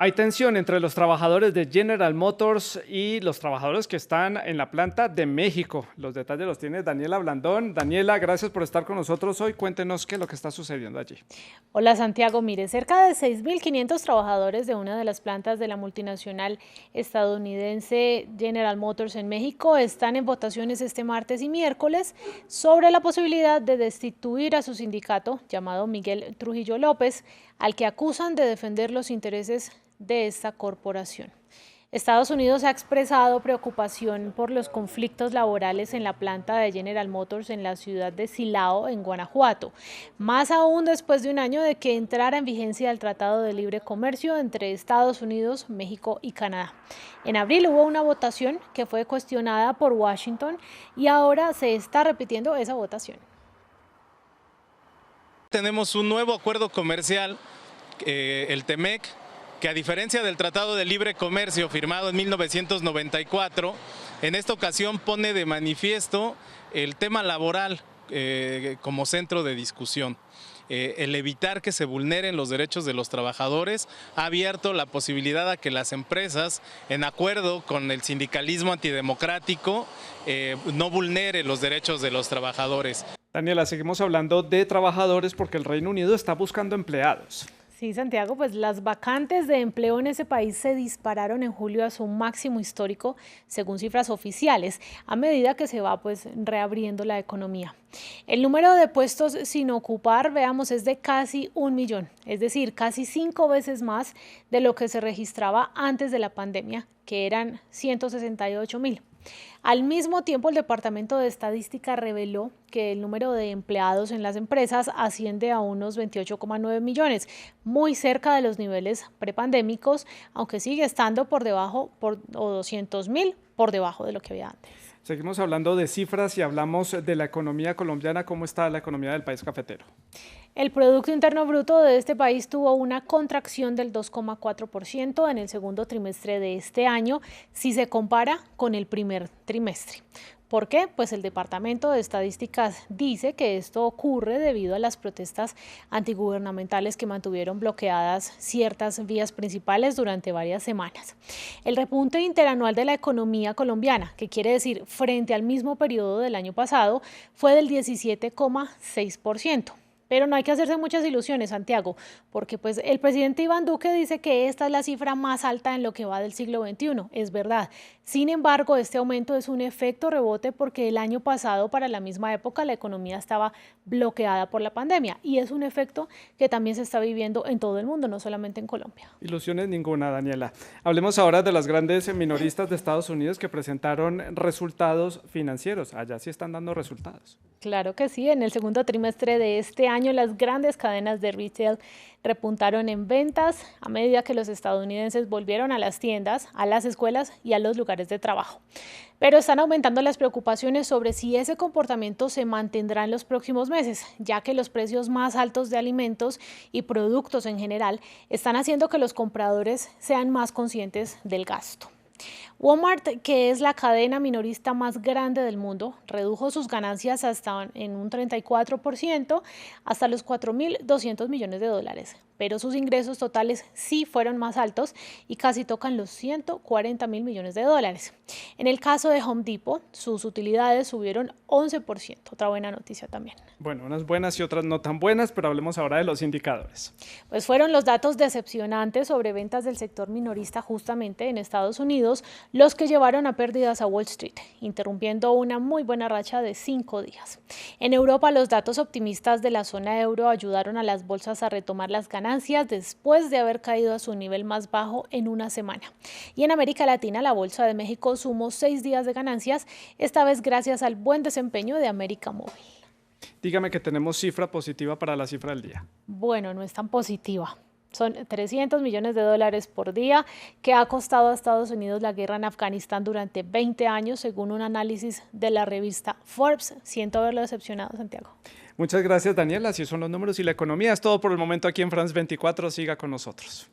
Hay tensión entre los trabajadores de General Motors y los trabajadores que están en la planta de México. Los detalles los tiene Daniela Blandón. Daniela, gracias por estar con nosotros hoy. Cuéntenos qué es lo que está sucediendo allí. Hola Santiago, mire, cerca de 6.500 trabajadores de una de las plantas de la multinacional estadounidense General Motors en México están en votaciones este martes y miércoles sobre la posibilidad de destituir a su sindicato llamado Miguel Trujillo López, al que acusan de defender los intereses de esta corporación. Estados Unidos ha expresado preocupación por los conflictos laborales en la planta de General Motors en la ciudad de Silao, en Guanajuato, más aún después de un año de que entrara en vigencia el Tratado de Libre Comercio entre Estados Unidos, México y Canadá. En abril hubo una votación que fue cuestionada por Washington y ahora se está repitiendo esa votación. Tenemos un nuevo acuerdo comercial, el TEMEC, que a diferencia del Tratado de Libre Comercio firmado en 1994, en esta ocasión pone de manifiesto el tema laboral como centro de discusión. El evitar que se vulneren los derechos de los trabajadores ha abierto la posibilidad a que las empresas, en acuerdo con el sindicalismo antidemocrático, no vulneren los derechos de los trabajadores. Daniela, seguimos hablando de trabajadores porque el Reino Unido está buscando empleados. Sí, Santiago, pues las vacantes de empleo en ese país se dispararon en julio a su máximo histórico, según cifras oficiales, a medida que se va reabriendo la economía. El número de puestos sin ocupar, veamos, es de casi 1 millón, es decir, casi 5 veces más de lo que se registraba antes de la pandemia, que eran 168.000. Al mismo tiempo, el Departamento de Estadística reveló que el número de empleados en las empresas asciende a unos 28,9 millones, muy cerca de los niveles prepandémicos, aunque sigue estando por debajo, o 200.000 por debajo de lo que había antes. Seguimos hablando de cifras y hablamos de la economía colombiana. ¿Cómo está la economía del país cafetero? El Producto Interno Bruto de este país tuvo una contracción del 2,4% en el segundo trimestre de este año, si se compara con el primer trimestre. ¿Por qué? Pues el Departamento de Estadísticas dice que esto ocurre debido a las protestas antigubernamentales que mantuvieron bloqueadas ciertas vías principales durante varias semanas. El repunte interanual de la economía colombiana, que quiere decir frente al mismo periodo del año pasado, fue del 17,6%. Pero no hay que hacerse muchas ilusiones, Santiago, porque el presidente Iván Duque dice que esta es la cifra más alta en lo que va del siglo XXI. Es verdad. Sin embargo, este aumento es un efecto rebote porque el año pasado, para la misma época, la economía estaba bloqueada por la pandemia. Y es un efecto que también se está viviendo en todo el mundo, no solamente en Colombia. Ilusiones ninguna, Daniela. Hablemos ahora de las grandes minoristas de Estados Unidos que presentaron resultados financieros. Allá sí están dando resultados. Claro que sí, en el segundo trimestre de este año las grandes cadenas de retail repuntaron en ventas a medida que los estadounidenses volvieron a las tiendas, a las escuelas y a los lugares de trabajo. Pero están aumentando las preocupaciones sobre si ese comportamiento se mantendrá en los próximos meses, ya que los precios más altos de alimentos y productos en general están haciendo que los compradores sean más conscientes del gasto. Walmart, que es la cadena minorista más grande del mundo, redujo sus ganancias en un 34% hasta los 4.200 millones de dólares, pero sus ingresos totales sí fueron más altos y casi tocan los 140.000 millones de dólares. En el caso de Home Depot, sus utilidades subieron 11%, otra buena noticia también. Bueno, unas buenas y otras no tan buenas, pero hablemos ahora de los indicadores. Pues fueron los datos decepcionantes sobre ventas del sector minorista justamente en Estados Unidos los que llevaron a pérdidas a Wall Street, interrumpiendo una muy buena racha de 5 días. En Europa, los datos optimistas de la zona euro ayudaron a las bolsas a retomar las ganancias después de haber caído a su nivel más bajo en una semana. Y en América Latina, la Bolsa de México sumó 6 días de ganancias, esta vez gracias al buen desempeño de América Móvil. Dígame que tenemos cifra positiva para la cifra del día. Bueno, no es tan positiva. Son 300 millones de dólares por día que ha costado a Estados Unidos la guerra en Afganistán durante 20 años, según un análisis de la revista Forbes. Siento haberlo decepcionado, Santiago. Muchas gracias, Daniela. Así son los números y la economía. Es todo por el momento aquí en France 24. Siga con nosotros.